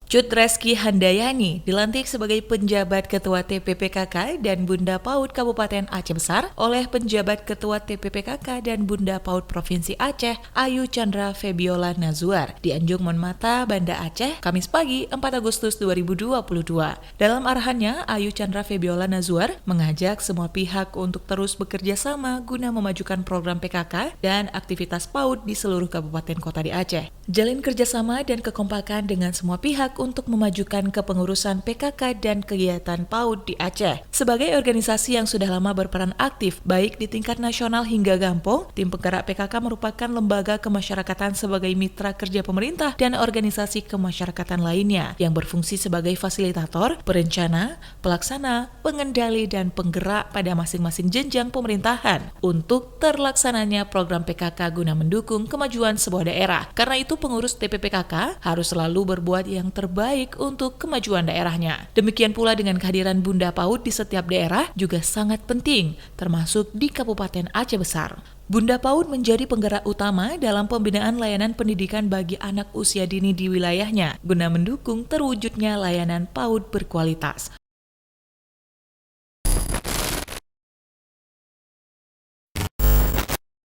Cut Reski Handayani dilantik sebagai penjabat Ketua TPPKK dan Bunda PAUD Kabupaten Aceh Besar oleh penjabat Ketua TPPKK dan Bunda PAUD Provinsi Aceh, Ayu Chandra Febiola Nazuar, di Anjung Monmata, Banda Aceh, Kamis pagi 4 Agustus 2022. Dalam arahannya, Ayu Chandra Febiola Nazuar mengajak semua pihak untuk terus bekerja sama guna memajukan program PKK dan aktivitas PAUD di seluruh kabupaten kota di Aceh. Jalin kerjasama dan kekompakan dengan semua pihak untuk memajukan kepengurusan PKK dan kegiatan PAUD di Aceh. Sebagai organisasi yang sudah lama berperan aktif baik di tingkat nasional hingga Gampong, tim penggerak PKK merupakan lembaga kemasyarakatan sebagai mitra kerja pemerintah dan organisasi kemasyarakatan lainnya yang berfungsi sebagai fasilitator, perencana, pelaksana, pengendali, dan penggerak pada masing-masing jenjang pemerintahan untuk terlaksananya program PKK guna mendukung kemajuan sebuah daerah. Karena itu pengurus TPPKK harus selalu berbuat yang terbaik untuk kemajuan daerahnya. Demikian pula dengan kehadiran Bunda PAUD di setiap daerah juga sangat penting, termasuk di Kabupaten Aceh Besar. Bunda PAUD menjadi penggerak utama dalam pembinaan layanan pendidikan bagi anak usia dini di wilayahnya, guna mendukung terwujudnya layanan PAUD berkualitas.